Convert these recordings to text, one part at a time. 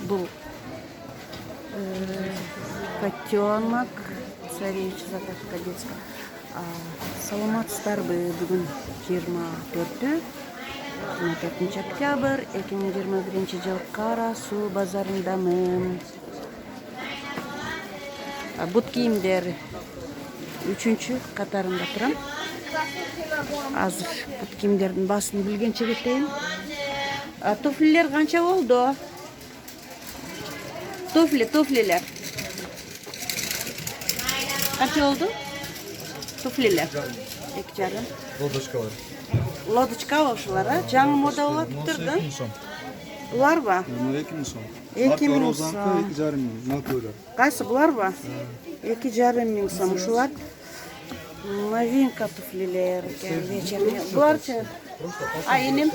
Бұл котенок, царевич загадка детская. Саламатсыздарбы, бүгін 24 октябрь 2021 жыл Кара суу базарындамын. Бут кийимдер 3-чү катарында турам. Азыр бут кийимдердин баасын билгенче кетейин. Туфлилер канча болду? Туфлилер. Канча болду? Туфлилер. 2,5. Лодочкалар. Лодочка ошолар, жаңы мода болуп турду. Буларбы? 2.000 сом. 2.000 сом. 2,5 миң көйлөр. Кайсы буларбы? 2,5 сом ушулар. Новинка туфлилер, вечерний. Буларчы? Айнем.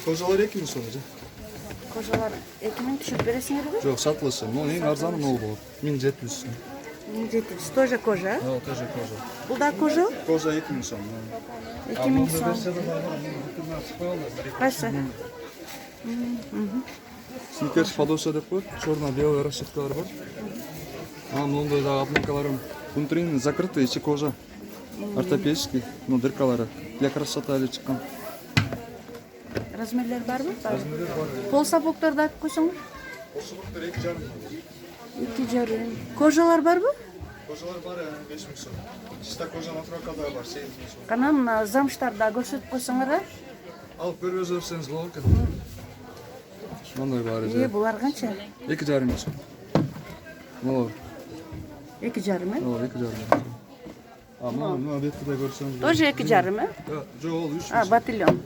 Кожалар 2.000 сом же. Кожалар 2.000 түшүп бересиңерби? Жок, сатылышы. Эң арзаны могу болот. 1.700 сом. 1.700. Тоже кожа? Да, тоже кожа. Бул да кожа? Кожа 2.000 сом. 2.000 сом. Кайсы? Сникерс подошва деп коет. Черно-белый расшивкалар бар. Мондой да обмоткаларым. Внутренний закрытый, içi кожа. Ортопедический, но дыркалары. Для красоты эле чыккан. Размерлер барбы? Размерлер бар. Пол сапоктарды айтып койсоңуз? Пол сапоктор 2,5 миң. 2,5. Кожалар барбы? Кожалар бар 5.000 сом. Чиста кожа натуралкада бар 8.000 сом. Кана мына замштарды көрсөтүп койсоңор. Алып көрүп өзүрсеңиз болот экен. Мындай бар эже. Булар канча? 2,5 миң сом. Молор. 2,5 миң? Ооба, 2,5 миң сом. Мына бетти да көрсөңүз. Тоже 2,5 миң? Жок, ол 3 миң. Батальон.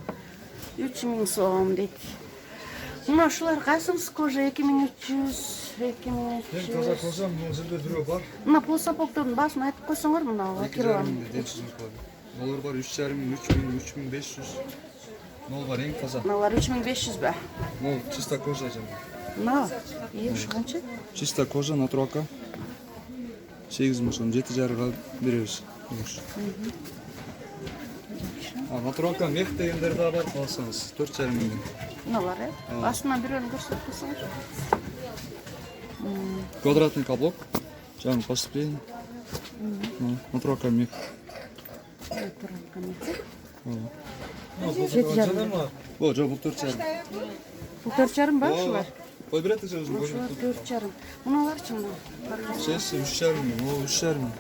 3.000 сом дейт. Мына ушулар кайсыңыз кожа 2.300, 2.300. Таза кожа, бул жерде бирөө бар. Мына пол сапоктордун баасын айтып койсоңор, мына акирам. Молор бар 3,5 миң, 3 миң, 3.500. Мол бар эң таза. Мыналар 3.500 ба? Мол чиста кожа же. Мына, ушу канча? Чиста кожа натуралка. 8.000 сом, 7,5 беребиз. Натуралка мех дегендер да бар, алсаңыз 4,5 миң. Мыналар, астынан бирөөнү көрсөтүп койсоңуз. Квадратный каблук, жаңы поступление. Натуралка мех. Натуралка мех. О, жок, бул 4,5. Бул 4,5 ба ушулар? Кой берет эже өзүң. Ушулар 4,5. Мыналарчы мына? 3,5 миң, о 3,5 миң.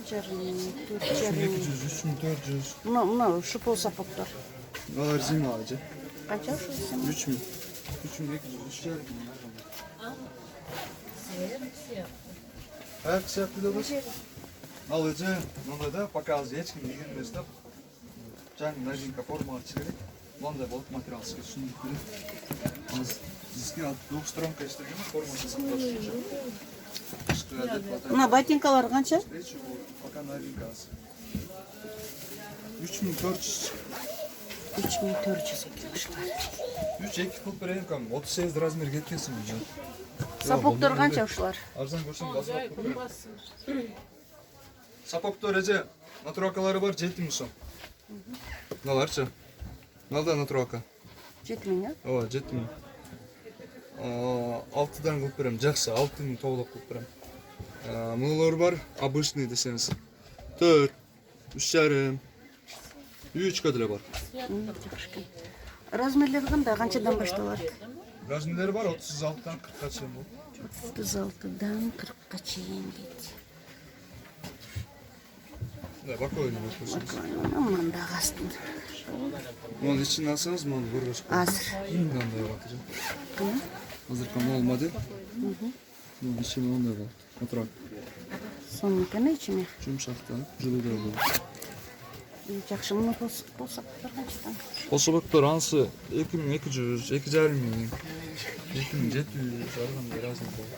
3,5. 3.400. Мына ушу пол сапоктор. Алар зима же. Канча ушу? 3 миң. 3.200, 3,5 миң. Аяк сыяктуу да бар. Ал эже мындай да показ эч ким кийген эмес да. Жаңы новинка формалар чыгарып, мындай болуп материалсы түшүнүп берет. Азыр бизге двухсторонка иштеген форма жасап беришчү. Мына ботинкалар канча? Пока новинка. 3.400. 3.400 экен ушулар. 3-2 кылып берейин кам. 38 размер кеткенсиң уже. Сапоктор канча ушулар? Арзан көрсөң базар. Сапоктор эже натуралкалары бар 7.000 сом. Мыналарчы? Мыналда натуралка. 7.000, а? Ооба, 7.000. 6дан кылып берем, жакшы, 6.000 тоолоп кылып берем. Мыналар бар, обычный десеңиз. 4, 3,5. Үйүчкө деле бар. Жакшы экен. Размерлери кандай? Канчадан башталат? Размерлери бар 36дан 40ка чейин болот. 36дан 40ка чейин дейт. Да, бакойный болот. Мында астын. Мунун ичин алсаңыз, муну көргөзүп. Азыр. Мындай болот эже. Азыркы мол модель. Мунун ичи мындай болот. Натурал. Сонун экен ичиме. Жумшак да, жылуудай болот. Жакшы, муну пол сапоктор канчадан? Пол сапоктор анысы 2.200, 2,5 миң, 2.700, арзан разный болот.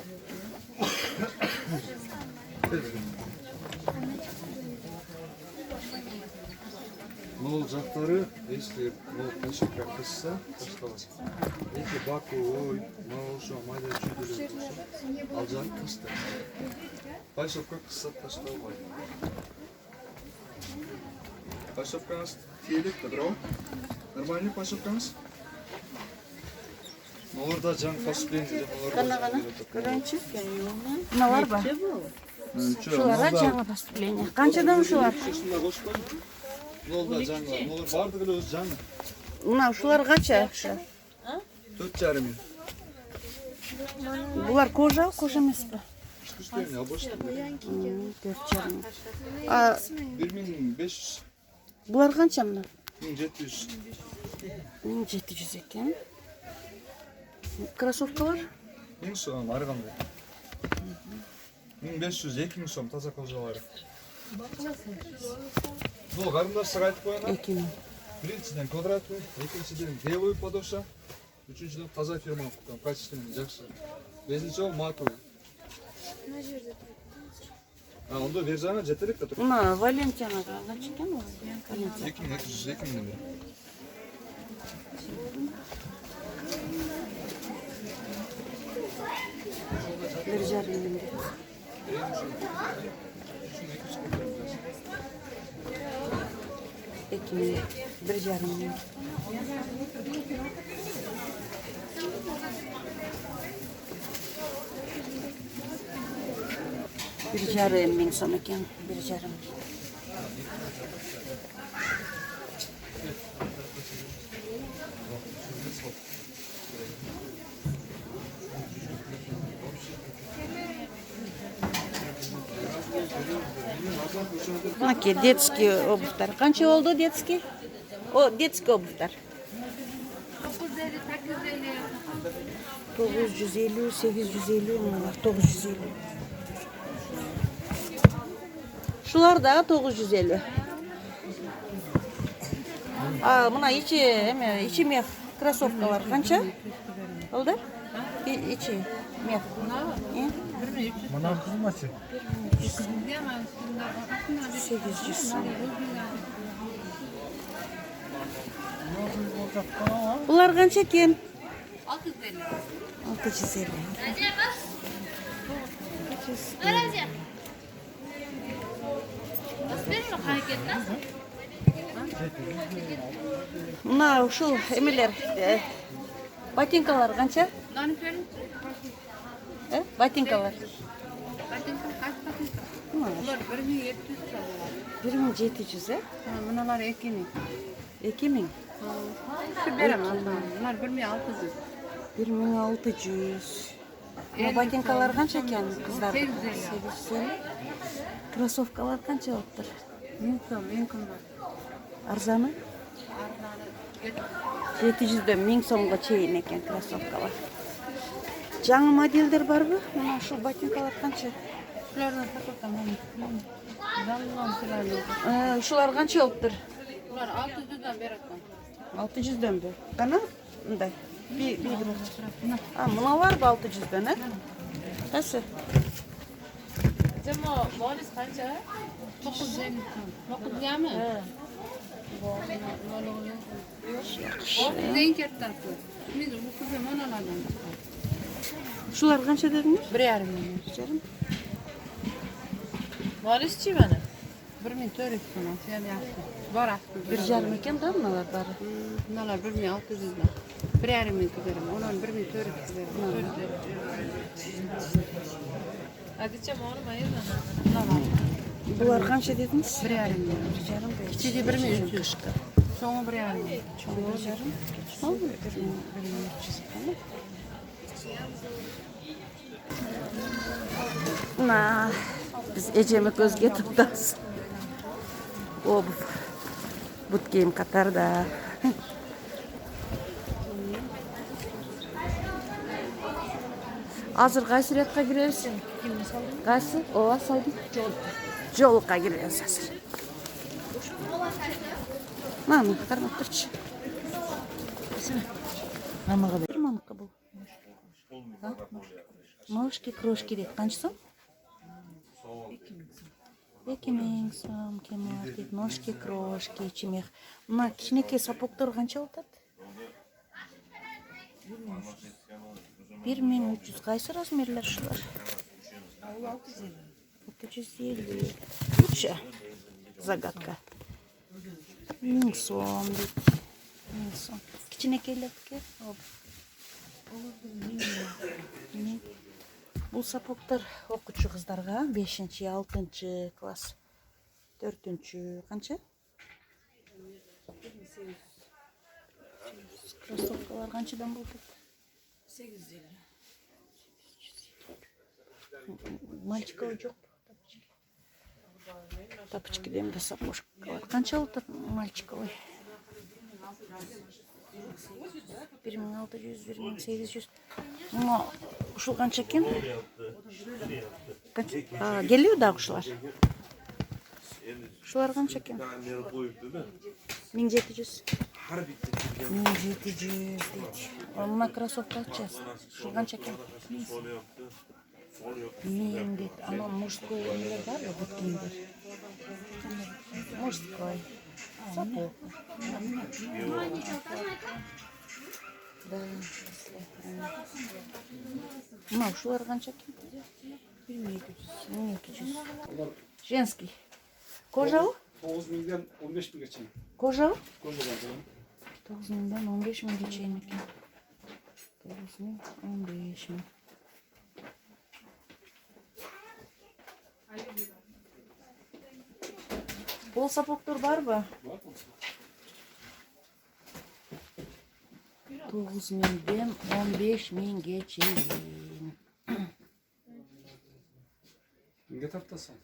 Мол жактары, если мол пошивка кысса, ташталат. Эки баку, ой, мал ошо майда чүйдөлөр болсо, ал жак кысты. Пошивка кысса ташталбайт. Пошивкаңыз тиелек да, бирок нормальный пошивкаңыз. Orada can kosplay Qana. Mınalar var. Şulara жаңа поступление. Qanchadan şular? Şunda koş koy. Yolda can var. Olur vardı bile öz can. Mına şular qancha? 4,5 ming. Bular koja emasmi? Çıkıştayım ya boş. 4,5. 1500. Bular qancha mına? 1700. 1700 ekan. Krossovkalar? 1000 so'm har qanday. 1500, 2000 so'm toza ko'zalari. Bu qarindoshlar aytib qo'yaman. 2000. Birinchidan kvadratli, ikkinchidan белый подошва, uchinchidan toza firma, качественный, yaxshi. Beshinchi ma'qul. Unda verjana jetelik da turibdi. Mına Valentinaga qancha ekan u? 2200, 2000 lira. Bir жарым миң. 2000, bir жарым миң. Bir жарым миң сом ekan, bir жарым. Mınaki детский обувьтар. Qancha oldu детский? O детский обувьтар. 950, 850 mınalar, 950. Şular da 950. Mına içi meh krossovkalar qancha? Oldu? İçi meh. Mana xizmatchi. 800 so'm. Bular qancha ekan? 650. 650. Mına şu emeler botinkalar qancha? Botinkalar. Bunlar 1700 lira. 1700 he? Bunlar 2000. 2000. Şu veremem. Bunlar 1600. 1600. Botinkalar qancha ekan qizlar? 850. Krossovkalar qancha olibdir? 1000 so'm, 1000 qimmat. Arzani? 700'den 1000 so'mga cheyin ekan krossovkalar. Жаңы modeldir barmi? Mana shu botinkalar qancha? Shulardan saqlatam. Zallan shularni. Shular qancha olibdir? Ular 600 dan beratam. 600 dan bu. Qana? Bunday. Bir. Bunalar da 600 dan, ha? Qaysi? Cemo molis qancha? 950 so'm. 9gami? Eng kattasi. Biz bu qizga monalardan. Shular qancha dedingiz? 1,5 ming. Jarım. Molischi mana. 1400 so'm. Sen yaxshi. Bor asli. 1,5 ekan da bunalar bari. Bunalar 1600 dan. 1,5 ming beraman. Ularni 1400 beraman. Hadicha moni mayli. Bular qancha dedingiz? 1,5 ming. 1,5. Kichigi 1300. So'ngi 1,5 ming. Çoğu 1,5. Çoğu 1,300 ekan. Na, biz ecemi gözge tutduz. Obuv. But kiyim Katarda. Hazır qaysi riyatqa kireriz? Qaysi? Ova saldım. Jolqa kireriz hazır. Mana, qarab turchi. Mamaga ber, mamaga bu. Малышки, крошки deydi. Qancha so'm? 2000 so'm. Kemal deydi. Noshki, крошки, chimeh. Mana kichkinakay sopoklar qancha oladi? 1300. Qaysi razmerlar shular? 650. O'sha. Загадка. 1000 so'm deydi. 1000 so'm. Kichkinakaylarga Бул сапоктор окуучу кыздарга 5-6 класс. 4 канча? Кроссовкалар канчадан болот? 850. Мальчиковый жок. Тапочки демде сапожкалар. Канча болот мальчиковый? 1600, 1800. Мына ушул канча экен? Келиби дагы ушулар? Ушулар канча экен? 1700. 1700. Мына кроссовкачы. Ушул канча экен? 1000 дейт. Анан мужской эмелер барбы, буткиндер? Мужской. Сапог. Да. Мына ушулар канча экен? 1200. Женский. Кожабы? 9000'den 15000'e чейин. Кожабы? Кожадан. 9000'dan 15000'e чейин экен. 9000, 15000. Бул сапоктор барбы? 9000'den 15000'e чейин. Kimge tartasan?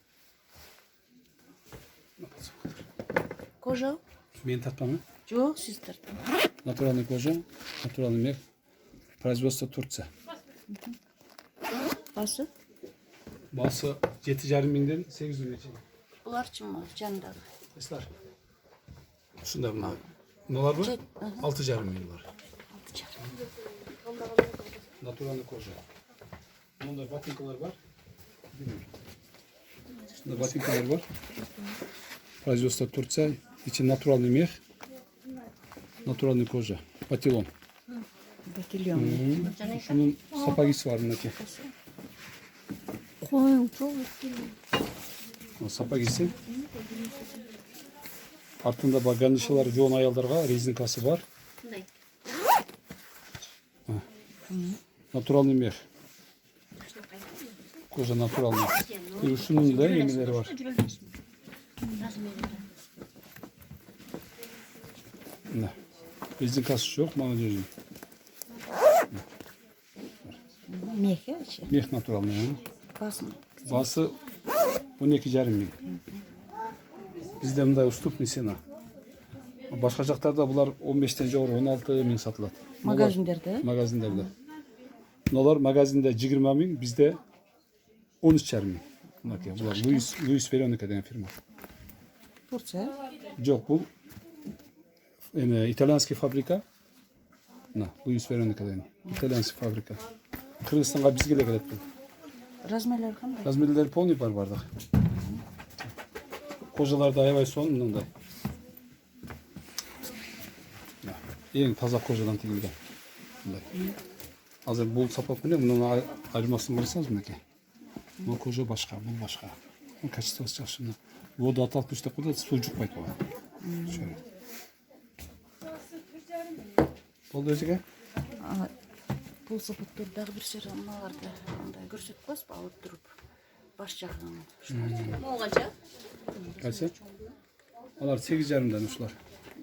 Кожа? Men tartmamı. Жок, сиз тартыңыз. Натуральный кожа, натуральный мех. Производство Турция. Басы? Bası 7,500'den 800'e чейин. Буларчымы жандагы? Esler. Şunda bunlar. Bunlar bu? 6,500 var. Натуральный кожа. Bunda ботинкалар var. Şunda ботинкалар var. Производство Турция. İçi натуральный мех. Натуральный кожа. Патилон. Батильон. Şunun sapagisi var bundaki. Коюң чоң. O sapagisi. Артында багажничалар жоон аялдарга резинкасы бар. Натуральный мех. Кожа натуральный. И ушунун да эмелери бар. Да. Резинкасы жок, мага жерин. Мехи? Мех натуральный. Басмы? Басы 12,500. Бизде мындай уступный цена. Башка жактарда булар 15тен жогору 16.000 сатылат. Магазиндерде? Магазиндерде. Булар магазинде 20.000, бизде 13,500. Мынакей, булар Луис Вероника деген фирма. Турция? Жок, бул итальянский фабрика. На, Луис Вероника деген. Итальянский фабрика. Кыргызстанга бизге эле келет бул. Размерлери кандай? Размерлери полный бар бардык. Кожаларды аябай сонун мындай. Эң таза кожадан тигилген. Мындай. Азыр бул сапат менен мунун айырмасын карасаңыз мынакей. Бул кожа башка, бул башка. Качествосы жакшы. Воду аталтып деп коет, суу жукпайт буга. Болду эжеге? Бул сапаттар дагы бир сер мыналарды мындай көрсөтүп коесузбу алып туруп. Баш жагын. Моğaca? Кайсы? Алар 8,5'dan ушулар.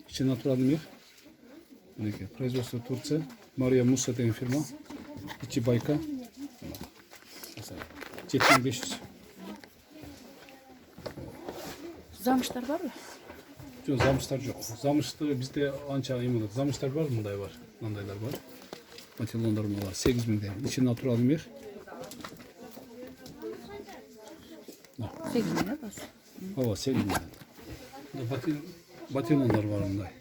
İçi натуральный мех. Мынакей, производство Турция. Мария Муса деген фирма. İçi байка. 7500. Замыштар барбы? Жок, замыштар жок. Замышты бизде анча эмелет. Замыштар бар, мындай бар. Мындайлар бар. Патилондар бар. 8000'den. İçi натуральный мех. 8.000 бас. Ооба, 8000'den. Батилондар бар мындай.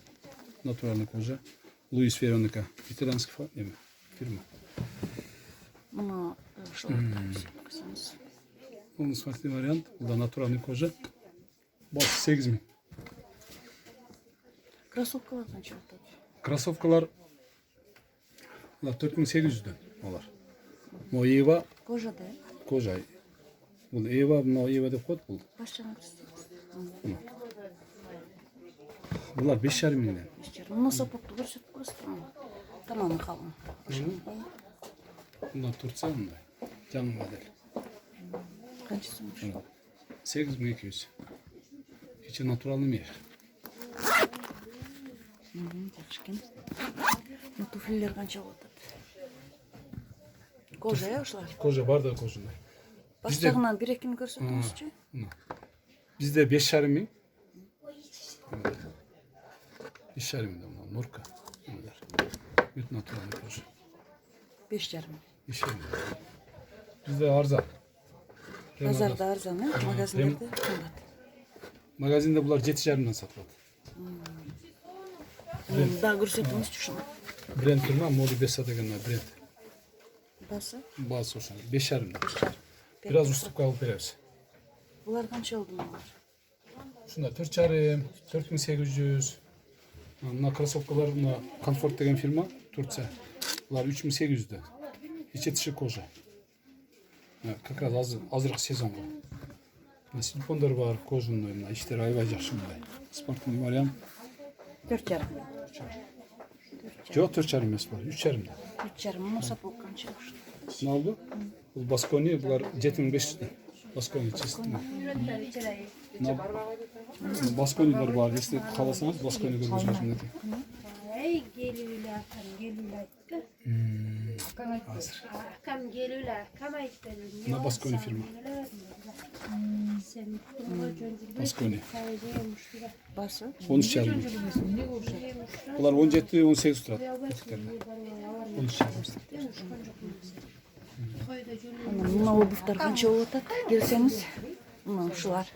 Натуральный кожа. Луис Вероника. Итальянский фирма. Мына ушуларды көрсөңүз. Onun farklı variant. Bu da натуральный кожа. Басы 8000. Кроссовкалар канча атат? Кроссовкалар 4800'den олар. Mo Eva Кожада? кожа. Бул Eva, мына Eva деп коет бул. Баш жагын көрсөтүңүз. Булар 5,500'den. Мына сапокту көрсөтүп коесузбу? Tamam kalın. Bundan Turkcell mı? Canlı model. Kaçsınmış? 8200. Hiç naturallı mı yer? Yaxşıken. Bu tufliler kança oldu? Koca ya uşlar. Koca var da kocalar. Başlarından bir ekini görsötmüşçü. Bizde 5,5 ming. 5,5 ming bunlar. Nurka. Bunlar. Bütün naturallı koca. 5 yarım. 5,5 ming. Bizde arza. Pazarda arzan ha, magazinlerde kıymet. Magazinde bunlar 7,5'dan satılады. Daha görsötmüşçü şunu. Brand firma Moli Besa deganlar brand. Bası. Bazı olsun. 5,5'dan. Biraz ustup kalıp veririz. Bunlar kança oldu bunlar? Şunda 4,5, 4800. Buna krasovkalar, buna Comfort деген firma Turkcell. Bunlar 3800'de. İçi dışı koca. Как раз azırıq sezon bu. Silikonlar var, kojunlar, mına işleri ayvay жақсы мындай. Спортный вариант. 4 yarım. Жоқ, 4,5 емес бар, 3,5'da. 3 yarım. Bunu sapık kança oldu. Ne oldu? Bu Baskoni, bunlar 7500'de. Baskoni çizdi. Baskoniler var, işte kalasanız Baskoni görmüşsünüz ne diyor. Ey geliyorlar, geliyorlar. Hazır. Kam geliyorlar, kam ayıptırın. Ne Baskoni firma? Sen Baskoni. Bası. 13,5. Bunlar 17-18 tutar. 13,5. Buna obuflar kança oldu? Gelseniz. Buna şular.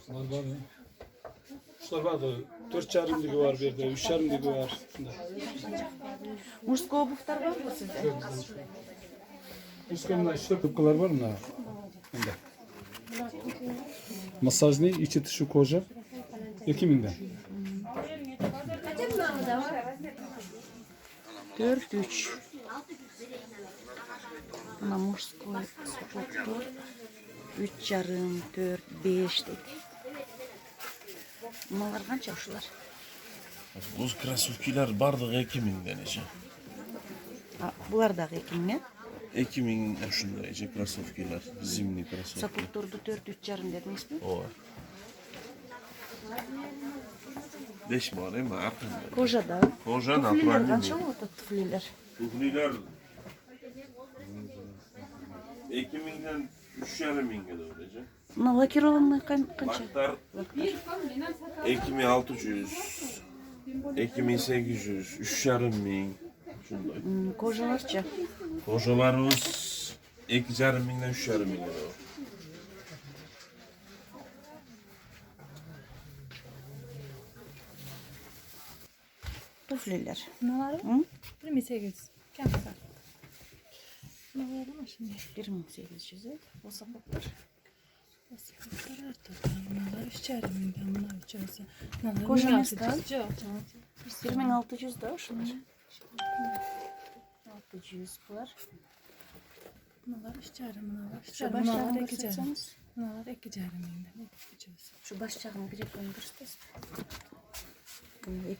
Var var. Şunlar var da 4,5 ligi var bir de 3,5 ligi var. Şunlar. Muşko obuflar var mı sizde? Üstümde işte tıpkılar var mı? Bunda. Masajlı içi dışı koca. 2000'den. 4-3. Buna muşko spottu. 3 yarım, 4, 5 dedi. Bunlar kança uşlar? Bu krasovkiler bardak 2000'den ece. Bular da ekinle. 2000 şunda ece krasovkiler, zimni krasovkiler. Sapık durdu 4-3 yarım dediniz mi? O var. 5 var ama arkamda. Koca da. Koca Tufliler naturalli kança mi? oldu tufliler? Tufliler 2000'den 3,5 de öylece. Buna lakir olanlar kança? Baktar 2600, 2800, 3,5 şunda. Kocalarca. Kocalarımız 2,5'den 3,5 de. Tufliler. Bunlar Hı? 2800. Kam kadar? Ne oldu mu şimdi? 1800'e. O sapıklar. Sıkıntılar arttı. Bunlar 3,5'den bunlar 3 olsa. Bunlar Koca 1600. mestal. Yok. 2600 da şunlar. 600 var. Bunlar 3,5. Bunlar 3,5. Şu Bunlar başlarını 2,5. gösterseniz. Bunlar 2,5'den. Şu başçağını bir ekranı göstersin.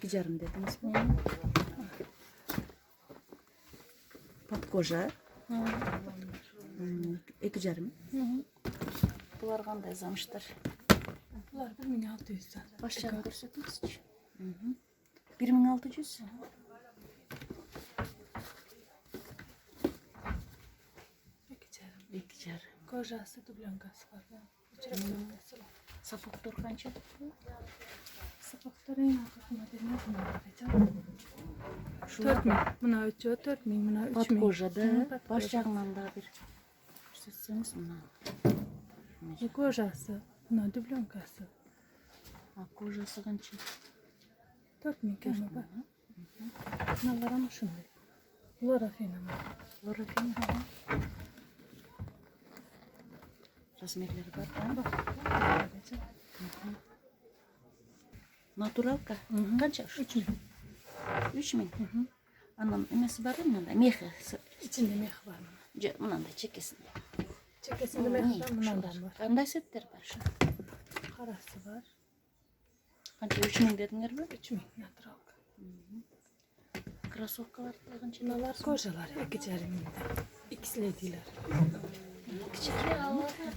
2 yarım dediniz mi? Pat koca. 2 yarım. Bunlar qanday zamışlar? Bunlar 1600'den. Başçağını gösteriniz. 1600. İki yarım. Kocası dublankası var. Sapık dur kança. Sapıkları en arkasında denir mi? 4000. Buna 3, 4000. Buna 3000. Pat kocada başçağından da bir gösterseniz buna. Bu kocası. Buna dublankası. Kocası kança. 4000 kama bak. Bunlar ama şunlar. Bunlar afina mı? Lorafin. Razmerleri var. Sadece. Naturalka. Kança? 3000. 3000. Anam emesi var mı da? Mehi. İçinde meh var mı? Bundan da çekesin. Çekesini meşhur bundan var. Qanday setler var şu? Karası var. Qancha 3000 dedinglar mi? 3000 natural. Krossovkalar qancha? Bunlar kocalar 2,5 mingdan. İkisiydiler.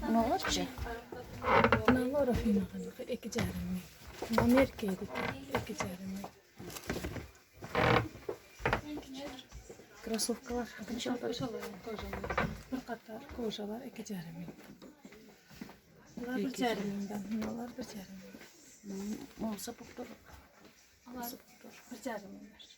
Bunalarchi? Bunlar finaqan 2,5 ming. Amerika edi 2,5 ming. Krossovkalar qancha? Bir qatar kocalar 2,5 ming. Bunlar 1,5 mingdan. Bunlar 1,5 ming. O sapoklar. Bunlar 1,5 mingdan.